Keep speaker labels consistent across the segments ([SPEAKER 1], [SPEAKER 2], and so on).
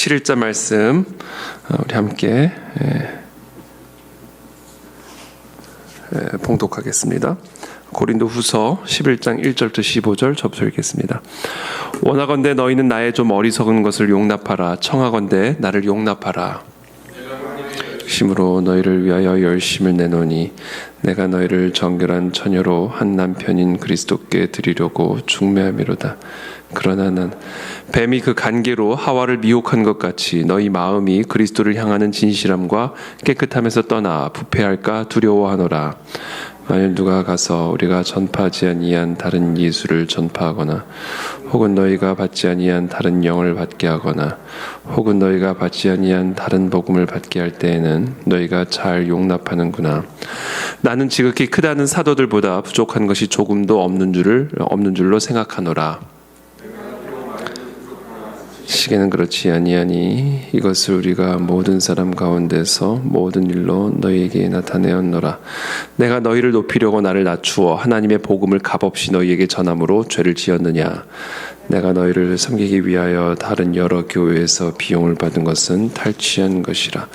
[SPEAKER 1] 7일자 말씀 우리 함께 봉독하겠습니다. 고린도후서 11장 1절부터 15절 접수 읽겠습니다. 원하건대 너희는 나의 좀 어리석은 것을 용납하라. 청하건대 나를 용납하라. 심으로 너희를 위하여 열심을 내노니 내가 너희를 정결한 처녀로 한 남편인 그리스도께 드리려고 중매함이로다. 그러나 난 뱀이 그 간계로 하와를 미혹한 것 같이 너희 마음이 그리스도를 향하는 진실함과 깨끗함에서 떠나 부패할까 두려워하노라. 만일 누가 가서 우리가 전파하지 아니한 다른 예수를 전파하거나 혹은 너희가 받지 아니한 다른 영을 받게 하거나 혹은 너희가 받지 아니한 다른 복음을 받게 할 때에는 너희가 잘 용납하는구나. 나는 지극히 크다는 사도들보다 부족한 것이 조금도 없는 줄로 생각하노라. 시계는 그렇지 아니하니 이것을 우리가 모든 사람 가운데서 모든 일로 너희에게 나타내었노라. 내가 너희를 높이려고 나를 낮추어 하나님의 복음을 값없이 너희에게 전함으로 죄를 지었느냐. 내가 너희를 섬기기 위하여 다른 여러 교회에서 비용을 받은 것은 탈취한 것이라.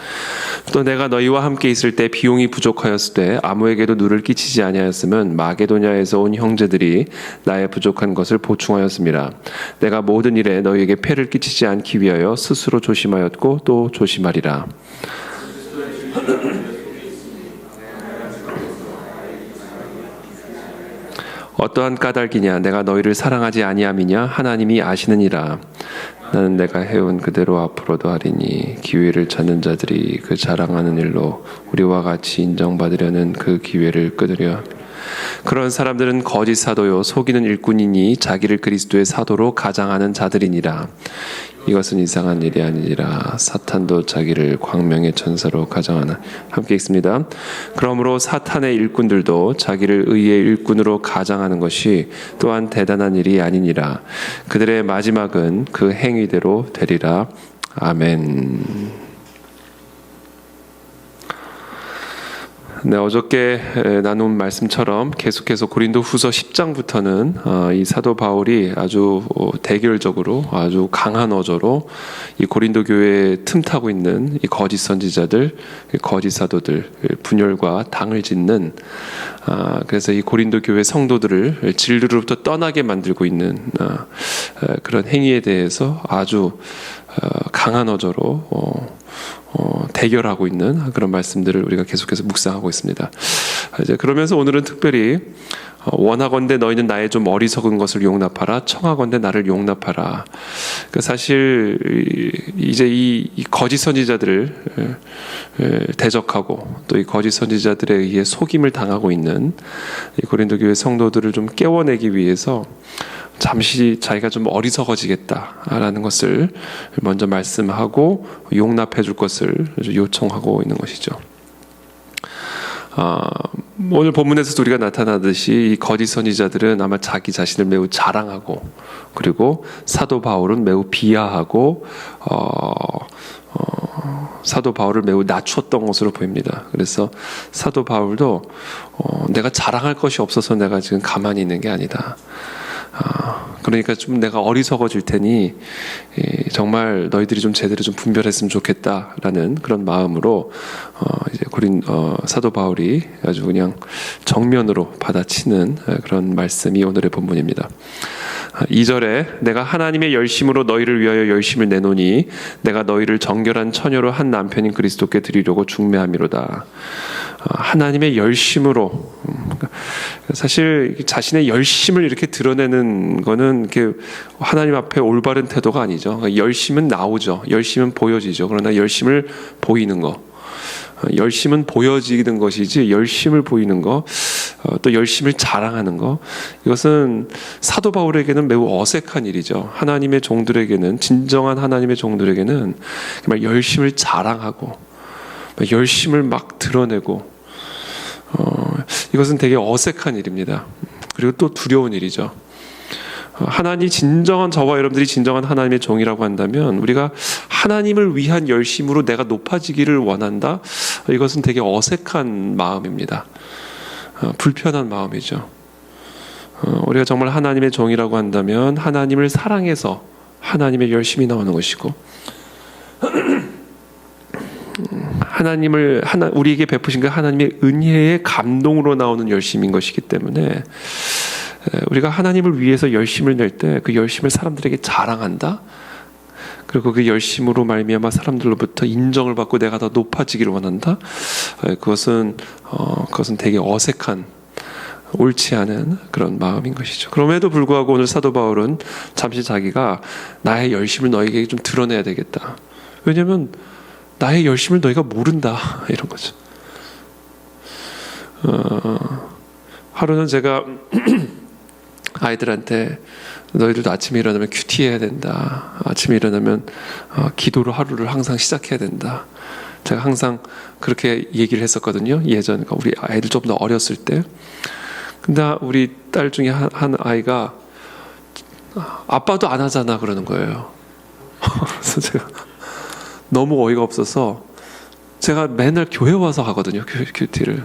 [SPEAKER 1] 또 내가 너희와 함께 있을 때 비용이 부족하였을 때 아무에게도 누를 끼치지 아니하였으면 마게도냐에서 온 형제들이 나의 부족한 것을 보충하였음이라. 내가 모든 일에 너희에게 폐를 끼치지 않기 위하여 스스로 조심하였고 또 조심하리라. 어떠한 까닭이냐. 내가 너희를 사랑하지 아니함이냐. 하나님이 아시느니라. 나는 내가 해온 그대로 앞으로도 하리니 기회를 찾는 자들이 그 자랑하는 일로 우리와 같이 인정받으려는 그 기회를 끊으려. 그런 사람들은 거짓 사도요 속이는 일꾼이니 자기를 그리스도의 사도로 가장하는 자들이니라. 이것은 이상한 일이 아니라 사탄도 자기를 광명의 천사로 가장하나. 함께 읽습니다. 그러므로 사탄의 일꾼들도 자기를 의의 일꾼으로 가장하는 것이 또한 대단한 일이 아니니라. 그들의 마지막은 그 행위대로 되리라. 아멘. 네, 어저께 나눈 말씀처럼 계속해서 고린도후서 10장부터는 이 사도 바울이 아주 대결적으로 아주 강한 어조로 이 고린도 교회에 틈타고 있는 이 거짓 선지자들, 거짓 사도들 분열과 당을 짓는, 그래서 이 고린도 교회 성도들을 진리로부터 떠나게 만들고 있는 그런 행위에 대해서 아주 강한 어조로 대결하고 있는 그런 말씀들을 우리가 계속해서 묵상하고 있습니다. 이제 그러면서 오늘은 특별히 원하건대 너희는 나의 좀 어리석은 것을 용납하라. 청하건대 나를 용납하라. 그러니까 사실 이제 이 거짓 선지자들을 대적하고 또 이 거짓 선지자들에 의해 속임을 당하고 있는 이 고린도 교회 성도들을 좀 깨워내기 위해서 잠시 자기가 좀 어리석어지겠다라는 것을 먼저 말씀하고 용납해 줄 것을 요청하고 있는 것이죠. 오늘 본문에서도 우리가 나타나듯이 이 거짓 선지자들은 아마 자기 자신을 매우 자랑하고 그리고 사도 바울은 매우 비하하고 사도 바울을 매우 낮췄던 것으로 보입니다. 그래서 사도 바울도 내가 자랑할 것이 없어서 내가 지금 가만히 있는 게 아니다. 그러니까 좀 내가 어리석어질 테니 정말 너희들이 좀 제대로 좀 분별했으면 좋겠다라는 그런 마음으로 이제 사도 바울이 아주 그냥 정면으로 받아치는 그런 말씀이 오늘의 본문입니다. 2절에 내가 하나님의 열심으로 너희를 위하여 열심을 내노니 내가 너희를 정결한 처녀로 한 남편인 그리스도께 드리려고 중매함이로다. 하나님의 열심으로, 사실 자신의 열심을 이렇게 드러내는 거는 이렇게 하나님 앞에 올바른 태도가 아니죠. 열심은 나오죠. 열심은 보여지죠. 그러나 열심을 보이는 거, 열심은 보여지는 것이지 열심을 보이는 거, 또 열심을 자랑하는 거, 이것은 사도 바울에게는 매우 어색한 일이죠. 하나님의 종들에게는, 진정한 하나님의 종들에게는 정말 열심을 자랑하고 열심을 막 드러내고 이것은 되게 어색한 일입니다. 그리고 또 두려운 일이죠. 하나님 진정한 저와 여러분들이 진정한 하나님의 종이라고 한다면 우리가 하나님을 위한 열심으로 내가 높아지기를 원한다. 이것은 되게 어색한 마음입니다. 불편한 마음이죠. 우리가 정말 하나님의 종이라고 한다면 하나님을 사랑해서 하나님의 열심이 나오는 것이고 우리에게 베푸신 그 하나님의 은혜의 감동으로 나오는 열심인 것이기 때문에 우리가 하나님을 위해서 열심을 낼 때 그 열심을 사람들에게 자랑한다. 그리고 그 열심으로 말미암아 사람들로부터 인정을 받고 내가 더 높아지기를 원한다. 그것은 되게 어색한, 옳지 않은 그런 마음인 것이죠. 그럼에도 불구하고 오늘 사도 바울은 잠시 자기가 나의 열심을 너에게 좀 드러내야 되겠다. 왜냐하면 나의 열심을 너희가 모른다, 이런 거죠. 하루는 제가 아이들한테 너희들도 아침에 일어나면 큐티해야 된다. 아침에 일어나면 기도로 하루를 항상 시작해야 된다. 제가 항상 그렇게 얘기를 했었거든요. 예전 우리 아이들 좀 더 어렸을 때. 근데 우리 딸 중에 한 아이가 아빠도 안 하잖아 그러는 거예요. 그래서 제가 너무 어이가 없어서 제가 맨날 교회 와서 하거든요. 큐티를.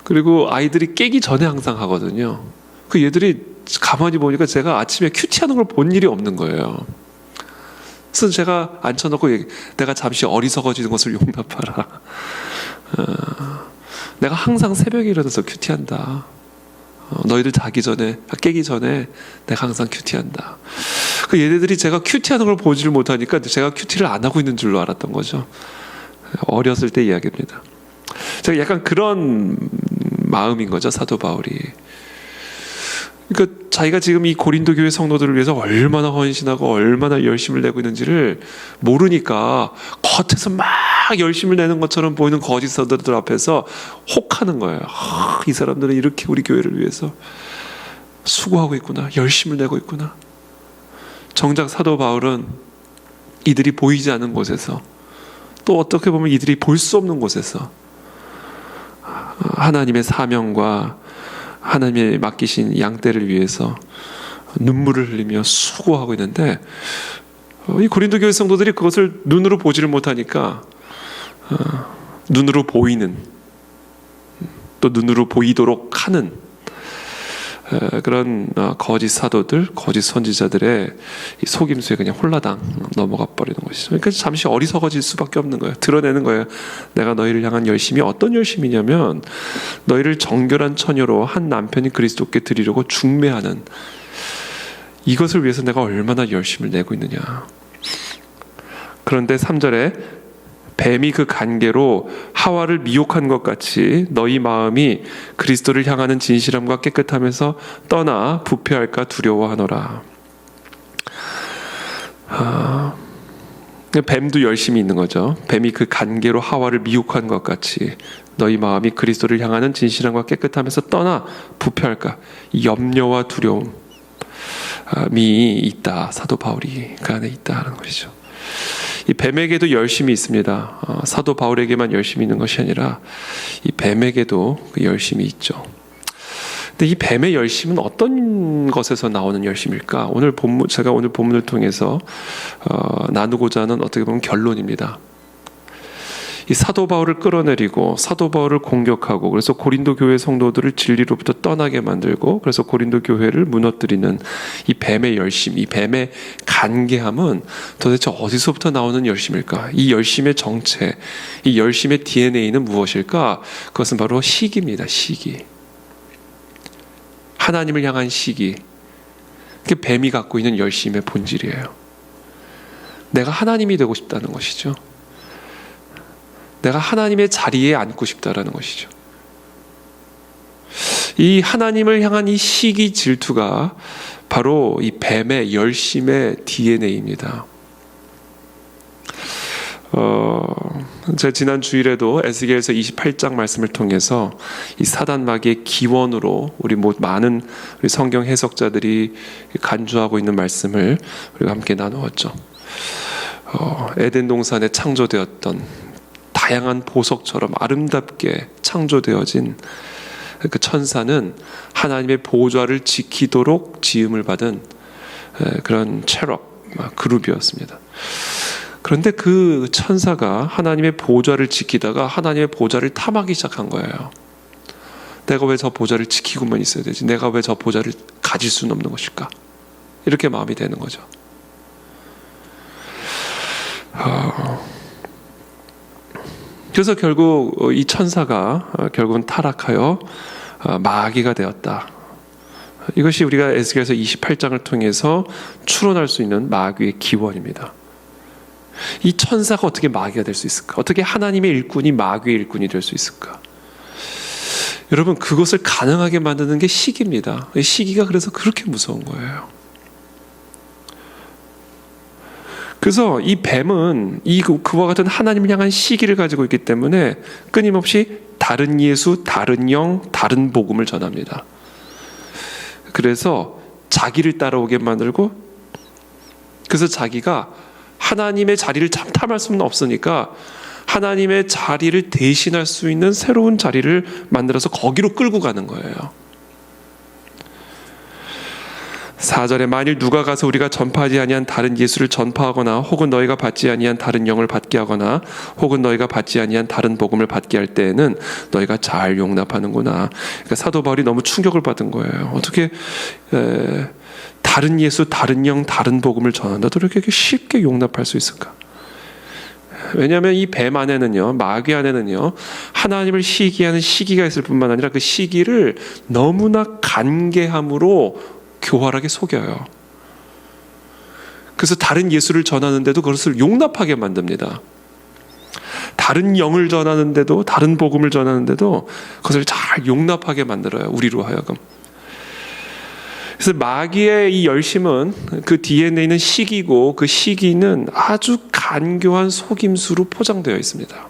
[SPEAKER 1] 그리고 아이들이 깨기 전에 항상 하거든요. 그 얘들이 가만히 보니까 제가 아침에 큐티하는 걸 본 일이 없는 거예요. 그래서 제가 앉혀놓고 내가 잠시 어리석어지는 것을 용납하라. 내가 항상 새벽에 일어나서 큐티한다. 너희들 깨기 전에 내가 항상 큐티한다. 그 얘네들이 제가 큐티하는 걸 보지를 못하니까 제가 큐티를 안 하고 있는 줄로 알았던 거죠. 어렸을 때 이야기입니다. 제가 약간 그런 마음인 거죠, 사도 바울이. 그러니까 자기가 지금 이 고린도 교회 성도들을 위해서 얼마나 헌신하고 얼마나 열심을 내고 있는지를 모르니까 겉에서 막 열심을 내는 것처럼 보이는 거짓 사도들 앞에서 혹하는 거예요. 이 사람들은 이렇게 우리 교회를 위해서 수고하고 있구나, 열심을 내고 있구나. 정작 사도 바울은 이들이 보이지 않는 곳에서, 또 어떻게 보면 이들이 볼 수 없는 곳에서 하나님의 사명과 하나님의 맡기신 양떼를 위해서 눈물을 흘리며 수고하고 있는데, 이 고린도 교회 성도들이 그것을 눈으로 보지를 못하니까 눈으로 보이는, 또 눈으로 보이도록 하는 그런 거짓 사도들, 거짓 선지자들의 이 속임수에 그냥 홀라당 넘어가 버리는 것이죠. 그러니까 잠시 어리석어질 수밖에 없는 거예요. 드러내는 거예요. 내가 너희를 향한 열심이 어떤 열심이냐면, 너희를 정결한 처녀로 한 남편이 그리스도께 드리려고 중매하는, 이것을 위해서 내가 얼마나 열심을 내고 있느냐. 그런데 3절에 뱀이 그 간계로 하와를 미혹한 것 같이 너희 마음이 그리스도를 향하는 진실함과 깨끗함에서 떠나 부패할까 두려워하노라. 뱀도 열심히 있는 거죠. 뱀이 그 간계로 하와를 미혹한 것 같이 너희 마음이 그리스도를 향하는 진실함과 깨끗함에서 떠나 부패할까, 염려와 두려움이 있다. 사도 바울이 그 안에 있다 하는 것이죠. 이 뱀에게도 열심이 있습니다. 사도 바울에게만 열심이 있는 것이 아니라 이 뱀에게도 그 열심이 있죠. 근데 이 뱀의 열심은 어떤 것에서 나오는 열심일까? 제가 오늘 본문을 통해서 나누고자 하는, 어떻게 보면 결론입니다. 이 사도 바울을 끌어내리고 사도 바울을 공격하고, 그래서 고린도 교회 성도들을 진리로부터 떠나게 만들고, 그래서 고린도 교회를 무너뜨리는 이 뱀의 열심, 이 뱀의 간계함은 도대체 어디서부터 나오는 열심일까? 이 열심의 정체, 이 열심의 DNA는 무엇일까? 그것은 바로 시기입니다. 시기. 하나님을 향한 시기. 그게 뱀이 갖고 있는 열심의 본질이에요. 내가 하나님이 되고 싶다는 것이죠. 내가 하나님의 자리에 앉고 싶다라는 것이죠. 이 하나님을 향한 이 시기 질투가 바로 이 뱀의 열심의 DNA입니다. 제가 지난 주일에도 에스겔서 28장 말씀을 통해서 이 사단 마귀의 기원으로 우리 많은 우리 성경 해석자들이 간주하고 있는 말씀을 우리가 함께 나누었죠. 에덴 동산에 창조되었던 다양한 보석처럼 아름답게 창조되어진 그 천사는 하나님의 보좌를 지키도록 지음을 받은 그런 체럽 그룹이었습니다. 그런데 그 천사가 하나님의 보좌를 지키다가 하나님의 보좌를 탐하기 시작한 거예요. 내가 왜 저 보좌를 지키고만 있어야 되지? 내가 왜 저 보좌를 가질 수는 없는 것일까? 이렇게 마음이 되는 거죠. 그래서 결국 이 천사가 결국은 타락하여 마귀가 되었다. 이것이 우리가 에스겔서 28장을 통해서 추론할 수 있는 마귀의 기원입니다. 이 천사가 어떻게 마귀가 될 수 있을까? 어떻게 하나님의 일꾼이 마귀의 일꾼이 될 수 있을까? 여러분, 그것을 가능하게 만드는 게 시기입니다. 시기가 그래서 그렇게 무서운 거예요. 그래서 이 뱀은 그와 같은 하나님을 향한 시기를 가지고 있기 때문에 끊임없이 다른 예수, 다른 영, 다른 복음을 전합니다. 그래서 자기를 따라오게 만들고, 그래서 자기가 하나님의 자리를 탐할 수는 없으니까 하나님의 자리를 대신할 수 있는 새로운 자리를 만들어서 거기로 끌고 가는 거예요. 4절에 만일 누가 가서 우리가 전파하지 아니한 다른 예수를 전파하거나 혹은 너희가 받지 아니한 다른 영을 받게 하거나 혹은 너희가 받지 아니한 다른 복음을 받게 할 때에는 너희가 잘 용납하는구나. 그러니까 사도 바울이 너무 충격을 받은 거예요. 어떻게 다른 예수, 다른 영, 다른 복음을 전한다도 이렇게 쉽게 용납할 수 있을까? 왜냐하면 이 뱀 안에는요, 마귀 안에는요, 하나님을 시기하는 시기가 있을 뿐만 아니라 그 시기를 너무나 간계함으로 교활하게 속여요. 그래서 다른 예수를 전하는데도 그것을 용납하게 만듭니다. 다른 영을 전하는데도, 다른 복음을 전하는데도 그것을 잘 용납하게 만들어요. 우리로 하여금. 그래서 마귀의 이 열심은 그 DNA는 시기고, 그 시기는 아주 간교한 속임수로 포장되어 있습니다.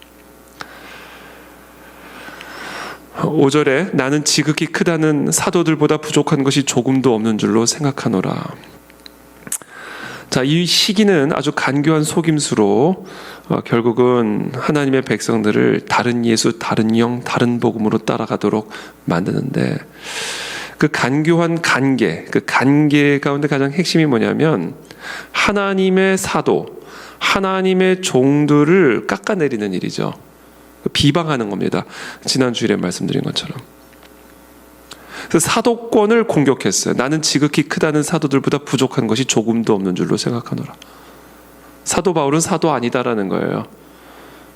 [SPEAKER 1] 5절에 나는 지극히 크다는 사도들보다 부족한 것이 조금도 없는 줄로 생각하노라. 자, 이 시기는 아주 간교한 속임수로 결국은 하나님의 백성들을 다른 예수, 다른 영, 다른 복음으로 따라가도록 만드는데, 그 간교한 간계, 그 간계 가운데 가장 핵심이 뭐냐면 하나님의 사도, 하나님의 종들을 깎아내리는 일이죠. 비방하는 겁니다. 지난 주일에 말씀드린 것처럼. 그래서 사도권을 공격했어요. 나는 지극히 크다는 사도들보다 부족한 것이 조금도 없는 줄로 생각하노라. 사도 바울은 사도 아니다라는 거예요.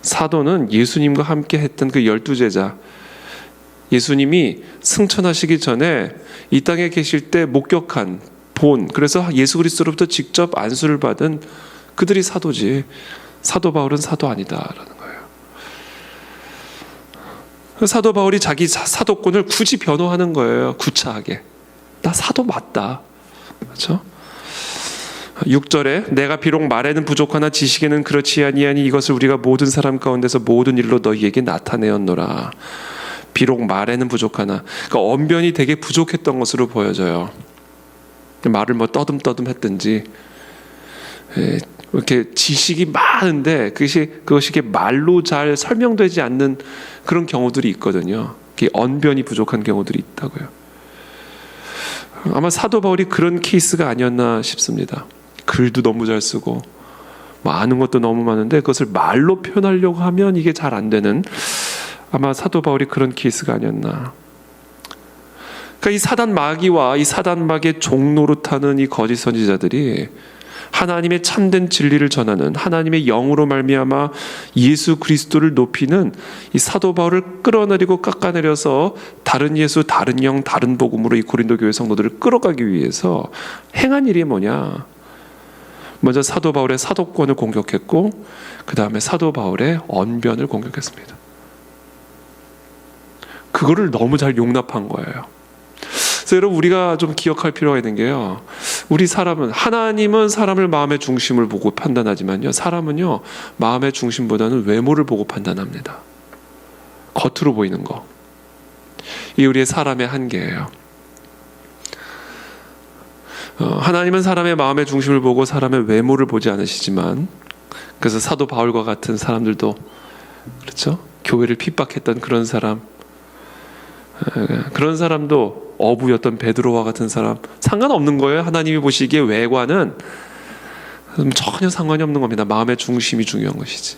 [SPEAKER 1] 사도는 예수님과 함께 했던 그 12제자, 예수님이 승천하시기 전에 이 땅에 계실 때 목격한 그래서 예수 그리스도로부터 직접 안수를 받은 그들이 사도지, 사도 바울은 사도 아니다라는 거예요. 사도 바울이 자기 사도권을 굳이 변호하는 거예요. 구차하게. 나 사도 맞다. 그렇죠? 6절에 내가 비록 말에는 부족하나 지식에는 그렇지 아니하니 이것을 우리가 모든 사람 가운데서 모든 일로 너희에게 나타내었노라. 비록 말에는 부족하나, 그러니까 언변이 되게 부족했던 것으로 보여져요. 말을 뭐 떠듬떠듬 했든지, 이렇게 지식이 많은데 그것이 말로 잘 설명되지 않는 그런 경우들이 있거든요. 언변이 부족한 경우들이 있다고요. 아마 사도 바울이 그런 케이스가 아니었나 싶습니다. 글도 너무 잘 쓰고 뭐 아는 것도 너무 많은데 그것을 말로 표현하려고 하면 이게 잘 안 되는, 아마 사도 바울이 그런 케이스가 아니었나. 그러니까 이 사단 마귀와 이 사단 마귀의 종노릇하는 이 거짓 선지자들이 하나님의 참된 진리를 전하는, 하나님의 영으로 말미암아 예수 그리스도를 높이는 이 사도 바울을 끌어내리고 깎아내려서 다른 예수, 다른 영, 다른 복음으로 이 고린도 교회 성도들을 끌어가기 위해서 행한 일이 뭐냐? 먼저 사도 바울의 사도권을 공격했고, 그 다음에 사도 바울의 언변을 공격했습니다. 그거를 너무 잘 용납한 거예요. 그래서 여러분, 우리가 좀 기억할 필요가 있는 게요, 우리 사람은, 하나님은 사람을 마음의 중심을 보고 판단하지만요, 사람은요 마음의 중심보다는 외모를 보고 판단합니다. 겉으로 보이는 거. 이게 우리의 사람의 한계예요. 하나님은 사람의 마음의 중심을 보고 사람의 외모를 보지 않으시지만, 그래서 사도 바울과 같은 사람들도, 그렇죠? 교회를 핍박했던 그런 사람도 어부였던 베드로와 같은 사람, 상관없는 거예요. 하나님이 보시기에 외관은 전혀 상관이 없는 겁니다. 마음의 중심이 중요한 것이지.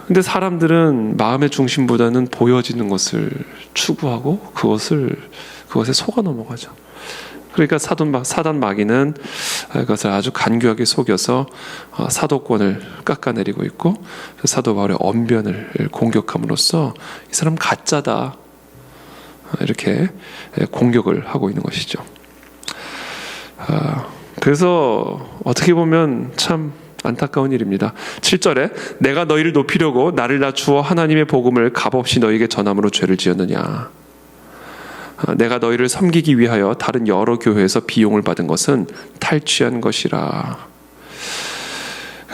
[SPEAKER 1] 근데 사람들은 마음의 중심보다는 보여지는 것을 추구하고 그것에 속아 넘어가죠. 그러니까 사단 마귀는 그것을 아주 간교하게 속여서 사도권을 깎아내리고 있고, 사도 바울의 언변을 공격함으로써 이 사람 가짜다 이렇게 공격을 하고 있는 것이죠. 그래서 어떻게 보면 참 안타까운 일입니다. 7절에 내가 너희를 높이려고 나를 낮추어 하나님의 복음을 값없이 너희에게 전함으로 죄를 지었느냐. 내가 너희를 섬기기 위하여 다른 여러 교회에서 비용을 받은 것은 탈취한 것이라.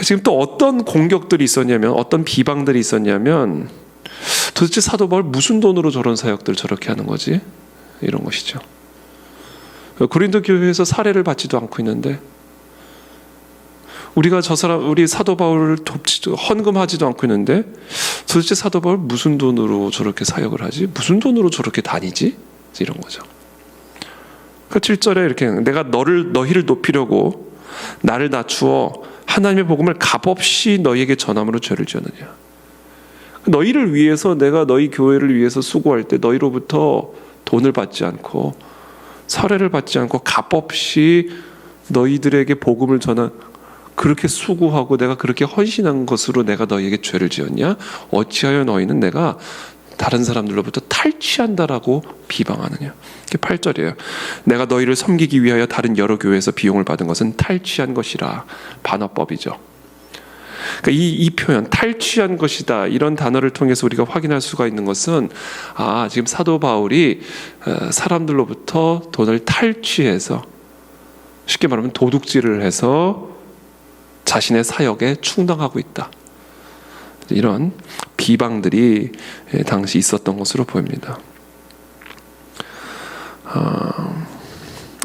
[SPEAKER 1] 지금 또 어떤 공격들이 있었냐면, 어떤 비방들이 있었냐면, 도대체 사도 바울 무슨 돈으로 저런 사역들을 저렇게 하는 거지? 이런 것이죠. 고린도 교회에서 사례를 받지도 않고 있는데, 우리 사도 바울을 헌금하지도 않고 있는데, 도대체 사도 바울 무슨 돈으로 저렇게 사역을 하지? 무슨 돈으로 저렇게 다니지? 이런 거죠. 그 7절에 이렇게 내가 너희를 높이려고 나를 낮추어 하나님의 복음을 값없이 너희에게 전함으로 죄를 지었느냐. 너희를 위해서, 내가 너희 교회를 위해서 수고할 때 너희로부터 돈을 받지 않고 사례를 받지 않고 값없이 너희들에게 복음을 전한, 그렇게 수고하고 내가 그렇게 헌신한 것으로 내가 너희에게 죄를 지었냐? 어찌하여 너희는 내가 다른 사람들로부터 탈취한다라고 비방하느냐. 이게 8절이에요. 내가 너희를 섬기기 위하여 다른 여러 교회에서 비용을 받은 것은 탈취한 것이라. 반어법이죠. 그러니까 이 표현 탈취한 것이다, 이런 단어를 통해서 우리가 확인할 수가 있는 것은, 지금 사도 바울이 사람들로부터 돈을 탈취해서, 쉽게 말하면 도둑질을 해서 자신의 사역에 충당하고 있다, 이런 비방들이 당시 있었던 것으로 보입니다.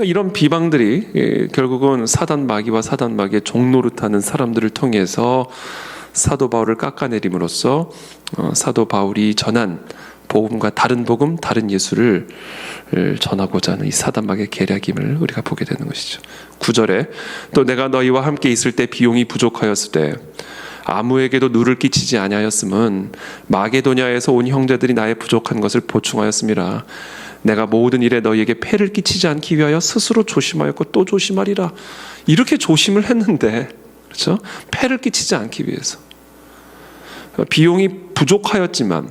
[SPEAKER 1] 이런 비방들이 결국은 사단 마귀와 사단 마귀의 종노릇하는 사람들을 통해서 사도 바울을 깎아내림으로써 사도 바울이 전한 복음과 다른 복음, 다른 예수를 전하고자 하는 이 사단 마귀의 계략임을 우리가 보게 되는 것이죠. 9절에 또 내가 너희와 함께 있을 때 비용이 부족하였을 때 아무에게도 누를 끼치지 아니하였음은 마게도냐에서 온 형제들이 나의 부족한 것을 보충하였음이라. 내가 모든 일에 너희에게 폐를 끼치지 않기 위하여 스스로 조심하였고 또 조심하리라. 이렇게 조심을 했는데, 그렇죠? 폐를 끼치지 않기 위해서. 비용이 부족하였지만,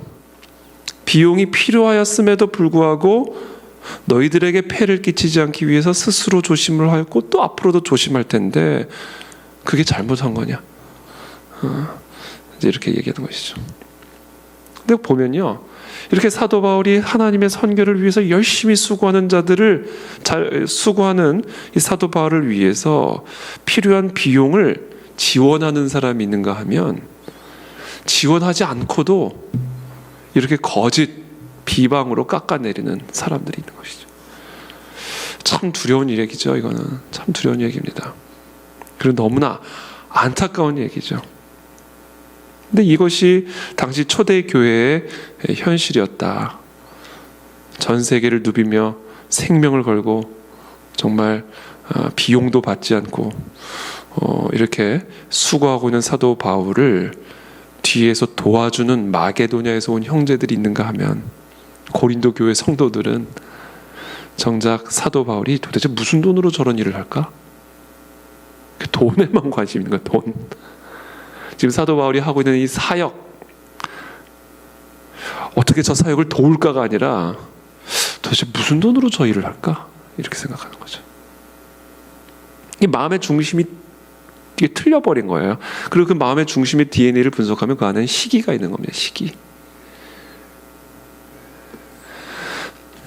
[SPEAKER 1] 비용이 필요하였음에도 불구하고 너희들에게 폐를 끼치지 않기 위해서 스스로 조심을 하였고 또 앞으로도 조심할 텐데, 그게 잘못한 거냐? 이제 이렇게 얘기하는 것이죠. 근데 보면요, 이렇게 사도 바울이 하나님의 선교를 위해서 열심히 수고하는 수고하는 이 사도 바울을 위해서 필요한 비용을 지원하는 사람이 있는가 하면, 지원하지 않고도 이렇게 거짓 비방으로 깎아내리는 사람들이 있는 것이죠. 참 두려운 얘기죠. 이거는 참 두려운 얘기입니다. 그리고 너무나 안타까운 얘기죠. 근데 이것이 당시 초대 교회의 현실이었다. 전 세계를 누비며 생명을 걸고 정말 비용도 받지 않고 이렇게 수고하고 있는 사도 바울을 뒤에서 도와주는 마게도냐에서 온 형제들이 있는가 하면, 고린도 교회 성도들은 정작 사도 바울이 도대체 무슨 돈으로 저런 일을 할까? 돈에만 관심 있는 거야, 돈. 지금 사도 바울이 하고 있는 이 사역, 어떻게 저 사역을 도울까가 아니라 도대체 무슨 돈으로 저 일을 할까? 이렇게 생각하는 거죠. 이 마음의 중심이 이게 틀려버린 거예요. 그리고 그 마음의 중심의 DNA를 분석하면 그 안에는 시기가 있는 겁니다. 시기.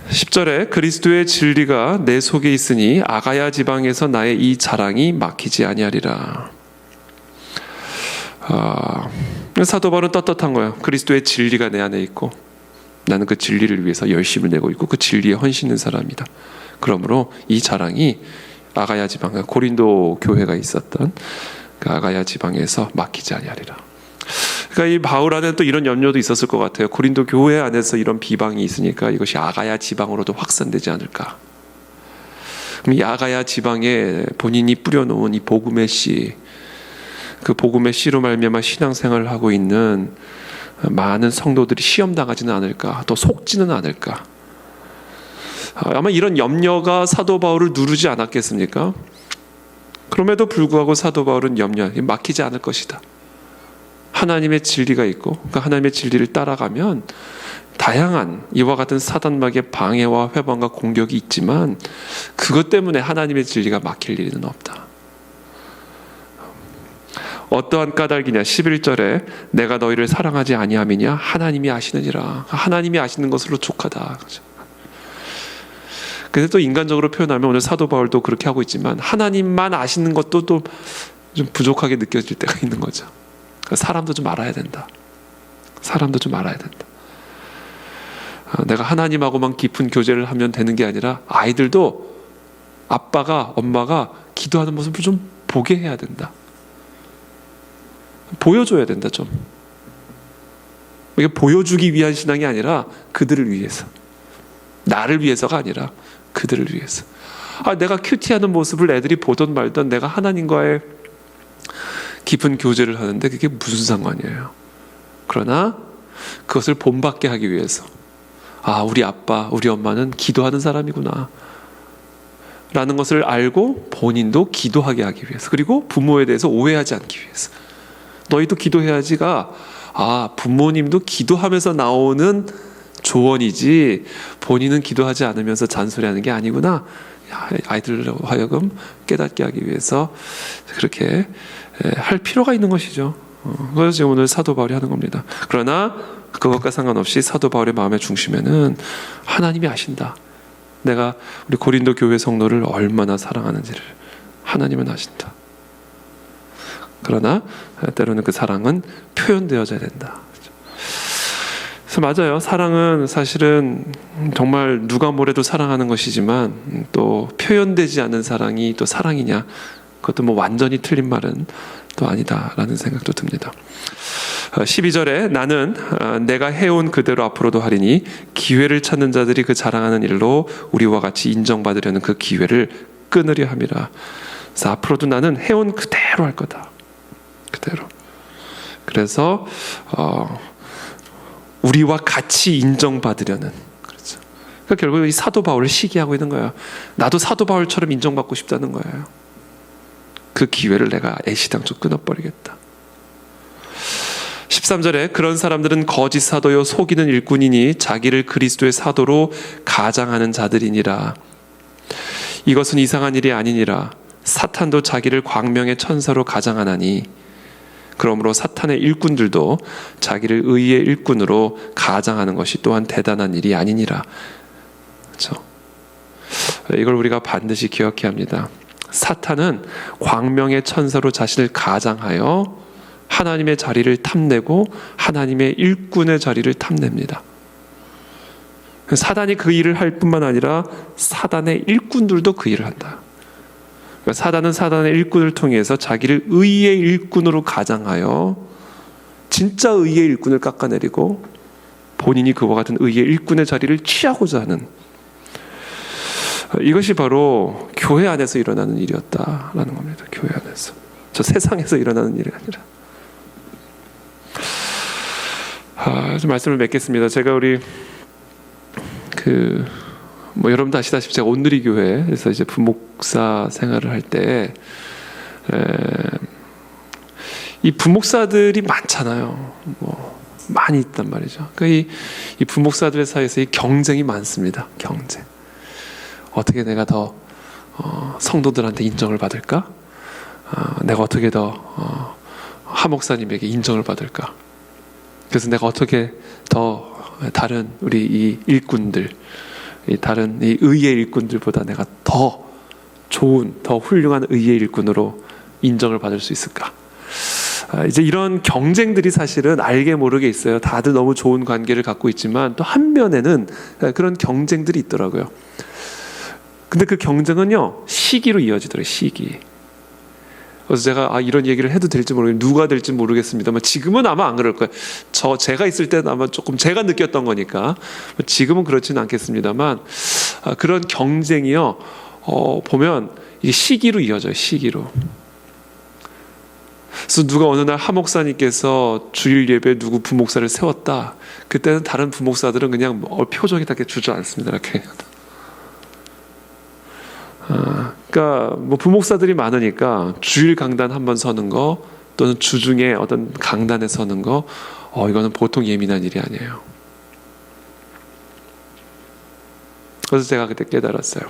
[SPEAKER 1] 10절에 그리스도의 진리가 내 속에 있으니 아가야 지방에서 나의 이 자랑이 막히지 아니하리라. 사도 바울은 떳떳한 거예요. 그리스도의 진리가 내 안에 있고 나는 그 진리를 위해서 열심을 내고 있고 그 진리에 헌신하는 사람이다. 그러므로 이 자랑이 아가야 지방, 고린도 교회가 있었던 그 아가야 지방에서 막히지 아니하리라. 그러니까 이 바울 안에 또 이런 염려도 있었을 것 같아요. 고린도 교회 안에서 이런 비방이 있으니까 이것이 아가야 지방으로도 확산되지 않을까. 그럼 이 아가야 지방에 본인이 뿌려놓은 이 복음의 씨, 그 복음의 씨로 말미암아 신앙생활을 하고 있는 많은 성도들이 시험당하지는 않을까, 또 속지는 않을까. 아마 이런 염려가 사도 바울을 누르지 않았겠습니까? 그럼에도 불구하고 사도 바울은 막히지 않을 것이다. 하나님의 진리가 있고 그 하나님의 진리를 따라가면 다양한 이와 같은 사단막의 방해와 회방과 공격이 있지만 그것 때문에 하나님의 진리가 막힐 일은 없다. 어떠한 까닭이냐? 11절에 내가 너희를 사랑하지 아니함이냐? 하나님이 아시느니라. 하나님이 아시는 것으로 족하다. 근데 또 인간적으로 표현하면 오늘 사도 바울도 그렇게 하고 있지만 하나님만 아시는 것도 또 좀 부족하게 느껴질 때가 있는 거죠. 사람도 좀 알아야 된다. 사람도 좀 알아야 된다. 내가 하나님하고만 깊은 교제를 하면 되는 게 아니라 아이들도 아빠가 엄마가 기도하는 모습을 좀 보게 해야 된다. 보여줘야 된다. 좀 이게 보여주기 위한 신앙이 아니라 그들을 위해서, 나를 위해서가 아니라 그들을 위해서. 내가 큐티하는 모습을 애들이 보던 말던 내가 하나님과의 깊은 교제를 하는데 그게 무슨 상관이에요. 그러나 그것을 본받게 하기 위해서 우리 아빠, 우리 엄마는 기도하는 사람이구나 라는 것을 알고 본인도 기도하게 하기 위해서, 그리고 부모에 대해서 오해하지 않기 위해서 너희도 기도해야지가 부모님도 기도하면서 나오는 조언이지 본인은 기도하지 않으면서 잔소리하는 게 아니구나. 아이들로 하여금 깨닫게 하기 위해서 그렇게 할 필요가 있는 것이죠. 그래서 지금 오늘 사도 바울이 하는 겁니다. 그러나 그것과 상관없이 사도 바울의 마음의 중심에는 하나님이 아신다. 내가 우리 고린도 교회 성도를 얼마나 사랑하는지를 하나님은 아신다. 그러나 때로는 그 사랑은 표현되어져야 된다. 그래서 맞아요. 사랑은 사실은 정말 누가 뭐래도 사랑하는 것이지만 또 표현되지 않는 사랑이 또 사랑이냐? 그것도 뭐 완전히 틀린 말은 또 아니다라는 생각도 듭니다. 12절에 나는 내가 해온 그대로 앞으로도 하리니 기회를 찾는 자들이 그 자랑하는 일로 우리와 같이 인정받으려는 그 기회를 끊으려 함이라. 그래서 앞으로도 나는 해온 그대로 할 거다. 그대로. 그래서 우리와 같이 인정받으려는, 그렇죠. 그러니까 결국 이 사도 바울을 시기하고 있는 거예요. 나도 사도 바울처럼 인정받고 싶다는 거예요. 그 기회를 내가 애시당초 끊어버리겠다. 13절에 그런 사람들은 거짓 사도요 속이는 일꾼이니 자기를 그리스도의 사도로 가장하는 자들이니라. 이것은 이상한 일이 아니니라. 사탄도 자기를 광명의 천사로 가장하나니 그러므로 사탄의 일꾼들도 자기를 의의 일꾼으로 가장하는 것이 또한 대단한 일이 아니니라. 그렇죠? 이걸 우리가 반드시 기억해야 합니다. 사탄은 광명의 천사로 자신을 가장하여 하나님의 자리를 탐내고 하나님의 일꾼의 자리를 탐냅니다. 사단이 그 일을 할 뿐만 아니라 사단의 일꾼들도 그 일을 한다. 사단은 사단의 일꾼을 통해서 자기를 의의 일꾼으로 가장하여 진짜 의의 일꾼을 깎아내리고 본인이 그와 같은 의의 일꾼의 자리를 취하고자 하는, 이것이 바로 교회 안에서 일어나는 일이었다라는 겁니다. 교회 안에서. 저 세상에서 일어나는 일이 아니라. 좀 말씀을 맺겠습니다. 제가 우리 여러분도 아시다시피 제가 온누리 교회에서 이제 부목사 생활을 할 때 이 부목사들이 많잖아요. 많이 있단 말이죠. 그러니까 이 부목사들의 사이에서 이 경쟁이 많습니다. 경쟁. 어떻게 내가 더 성도들한테 인정을 받을까? 내가 어떻게 더 하목사님에게 인정을 받을까? 그래서 내가 어떻게 더 다른 우리 이 일꾼들, 다른 이 의의 일꾼들보다 내가 더 좋은, 더 훌륭한 의의 일꾼으로 인정을 받을 수 있을까? 이제 이런 경쟁들이 사실은 알게 모르게 있어요. 다들 너무 좋은 관계를 갖고 있지만 또 한면에는 그런 경쟁들이 있더라고요. 근데 그 경쟁은요 시기로 이어지더라고요. 시기. 그래서 제가 이런 얘기를 해도 될지 모르겠는데 누가 될지 모르겠습니다만 지금은 아마 안 그럴 거예요. 제가 있을 때는 아마 조금 제가 느꼈던 거니까 지금은 그렇지는 않겠습니다만 그런 경쟁이요 보면 이게 시기로 이어져요. 시기로. 그래서 누가 어느 날 하목사님께서 주일 예배에 누구 부목사를 세웠다. 그때는 다른 부목사들은 그냥 표정이 다 이렇게 주저앉습니다. 이렇게 그러니까 뭐 부목사들이 많으니까 주일 강단 한번 서는 거 또는 주중에 어떤 강단에 서는 거 이거는 보통 예민한 일이 아니에요. 그래서 제가 그때 깨달았어요.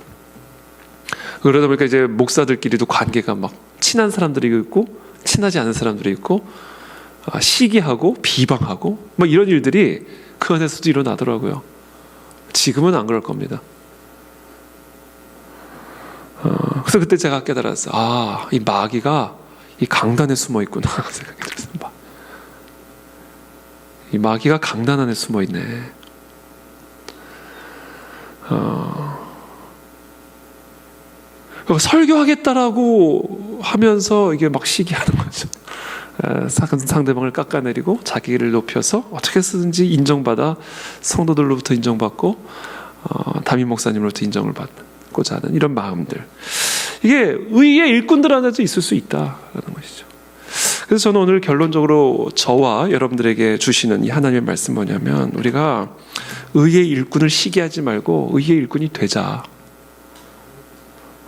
[SPEAKER 1] 그러다 보니까 이제 목사들끼리도 관계가 막 친한 사람들이 있고 친하지 않은 사람들이 있고 시기하고 비방하고 뭐 이런 일들이 그 안에서도 일어나더라고요. 지금은 안 그럴 겁니다. 그래서 그때 제가 깨달았어요. 이 마귀가 이 강단에 숨어 있구나 생각이 들었어요. 이 마귀가 강단 안에 숨어 있네. 설교하겠다라고 하면서 이게 막 시기하는 거죠. 상대방을 깎아내리고 자기를 높여서 어떻게 쓰든지 인정받아 성도들로부터 인정받고 담임 목사님으로부터 인정을 받고자 하는 이런 마음들, 이게 의의 일꾼들 안에도 있을 수 있다라는 것이죠. 그래서 저는 오늘 결론적으로 저와 여러분들에게 주시는 이 하나님의 말씀 뭐냐면, 우리가 의의 일꾼을 시기하지 말고 의의 일꾼이 되자.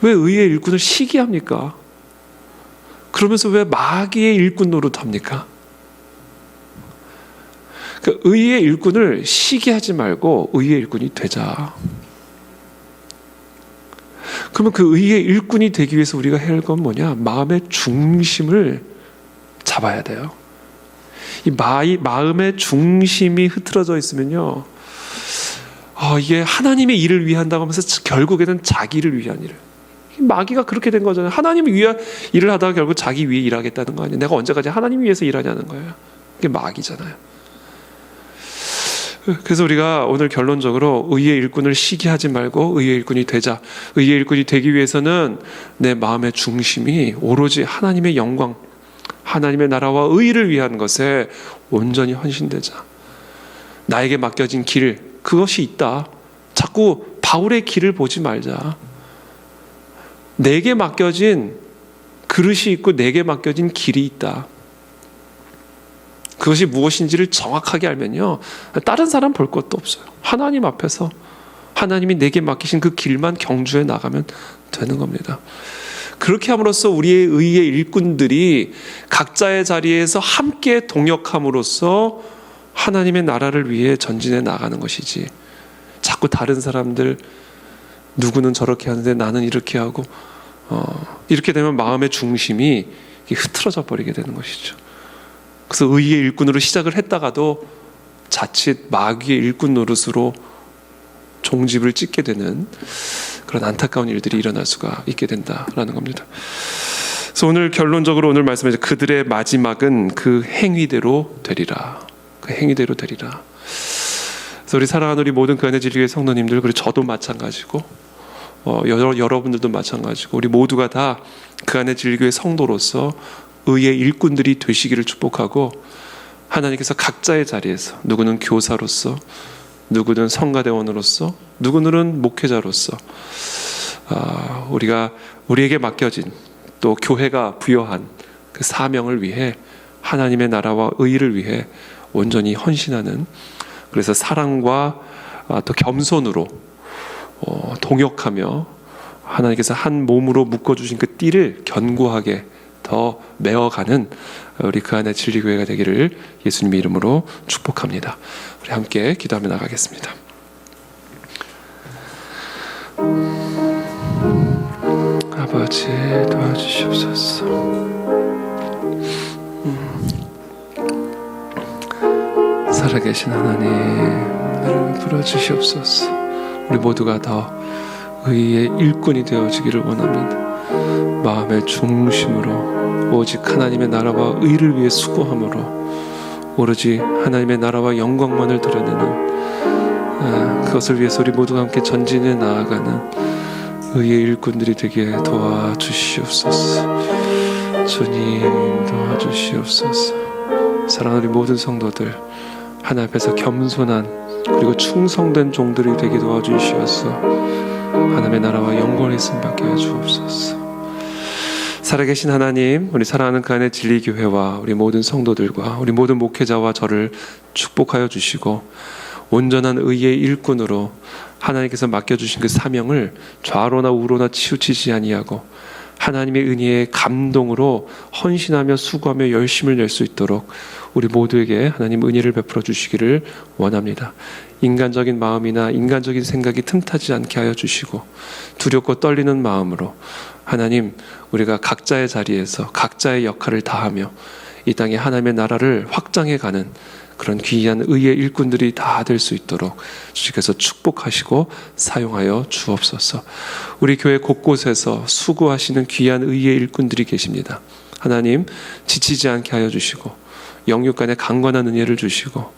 [SPEAKER 1] 왜 의의 일꾼을 시기합니까? 그러면서 왜 마귀의 일꾼 노릇합니까? 그러니까 의의 일꾼을 시기하지 말고 의의 일꾼이 되자. 그러면 그 의의 일꾼이 되기 위해서 우리가 해야 할 건 뭐냐? 마음의 중심을 잡아야 돼요. 이 마음의 중심이 흐트러져 있으면요, 이게 하나님의 일을 위한다고 하면서 결국에는 자기를 위한 일을. 마귀가 그렇게 된 거잖아요. 하나님 위한 일을 하다가 결국 자기 위해 일하겠다는 거 아니에요. 내가 언제까지 하나님 위해서 일하냐는 거예요. 이게 마귀잖아요. 그래서 우리가 오늘 결론적으로 의의 일꾼을 시기하지 말고 의의 일꾼이 되자. 의의 일꾼이 되기 위해서는 내 마음의 중심이 오로지 하나님의 영광, 하나님의 나라와 의를 위한 것에 온전히 헌신되자. 나에게 맡겨진 길, 그것이 있다. 자꾸 바울의 길을 보지 말자. 내게 맡겨진 그릇이 있고 내게 맡겨진 길이 있다. 그것이 무엇인지를 정확하게 알면요, 다른 사람 볼 것도 없어요. 하나님 앞에서 하나님이 내게 맡기신 그 길만 경주해 나가면 되는 겁니다. 그렇게 함으로써 우리의 의의 일꾼들이 각자의 자리에서 함께 동역함으로써 하나님의 나라를 위해 전진해 나가는 것이지, 자꾸 다른 사람들 누구는 저렇게 하는데 나는 이렇게 하고 이렇게 되면 마음의 중심이 흐트러져 버리게 되는 것이죠. 그래서 의의 일꾼으로 시작을 했다가도 자칫 마귀의 일꾼 노릇으로 종집을 찍게 되는 그런 안타까운 일들이 일어날 수가 있게 된다라는 겁니다. 그래서 오늘 결론적으로 오늘 말씀에서 그들의 마지막은 그 행위대로 되리라. 그 행위대로 되리라. 그래서 우리 사랑하는 우리 모든 그 안에 진리교회 성도님들, 그리고 저도 마찬가지고 여러분들도 마찬가지고 우리 모두가 다 그 안에 진리교회 성도로서 의의 일꾼들이 되시기를 축복하고, 하나님께서 각자의 자리에서, 누구는 교사로서, 누구는 성가대원으로서, 누구는 목회자로서 우리에게 맡겨진 또 교회가 부여한 그 사명을 위해 하나님의 나라와 의를 위해 온전히 헌신하는, 그래서 사랑과 또 겸손으로 동역하며 하나님께서 한 몸으로 묶어주신 그 띠를 견고하게 더 메어가는 우리 그 안에 진리교회가 되기를 예수님의 이름으로 축복합니다. 우리 함께 기도하며 나가겠습니다. 아버지 도와주시옵소서. 살아계신 하나님, 나를 불러주시옵소서. 우리 모두가 더 의의 일꾼이 되어지기를 원합니다. 마음의 중심으로 오직 하나님의 나라와 의를 위해 수고함으로 오로지 하나님의 나라와 영광만을 드러내는, 그것을 위해서 우리 모두가 함께 전진해 나아가는 의의 일꾼들이 되게 도와주시옵소서. 주님 도와주시옵소서. 사랑하는 우리 모든 성도들, 하나님 앞에서 겸손한 그리고 충성된 종들이 되게 도와주시옵소서. 하나님의 나라와 영광의 쓰임 받게 해 주옵소서. 살아계신 하나님, 우리 사랑하는 그 안에 진리교회와 우리 모든 성도들과 우리 모든 목회자와 저를 축복하여 주시고 온전한 의의 일꾼으로 하나님께서 맡겨주신 그 사명을 좌로나 우로나 치우치지 아니하고 하나님의 은혜의 감동으로 헌신하며 수고하며 열심을 낼 수 있도록 우리 모두에게 하나님 은혜를 베풀어 주시기를 원합니다. 인간적인 마음이나 인간적인 생각이 틈타지 않게 하여 주시고 두렵고 떨리는 마음으로 하나님, 우리가 각자의 자리에서 각자의 역할을 다하며 이 땅에 하나님의 나라를 확장해가는 그런 귀한 의의 일꾼들이 다 될 수 있도록 주께서 축복하시고 사용하여 주옵소서. 우리 교회 곳곳에서 수고하시는 귀한 의의 일꾼들이 계십니다. 하나님, 지치지 않게 하여 주시고 영육간에 강건한 은혜를 주시고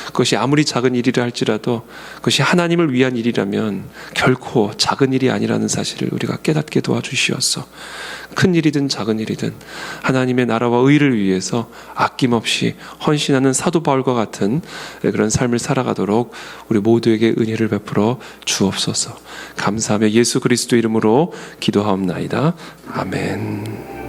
[SPEAKER 1] 그것이 아무리 작은 일이라 할지라도 그것이 하나님을 위한 일이라면 결코 작은 일이 아니라는 사실을 우리가 깨닫게 도와주시옵소서. 큰 일이든 작은 일이든 하나님의 나라와 의를 위해서 아낌없이 헌신하는 사도 바울과 같은 그런 삶을 살아가도록 우리 모두에게 은혜를 베풀어 주옵소서. 감사하며 예수 그리스도 이름으로 기도하옵나이다. 아멘.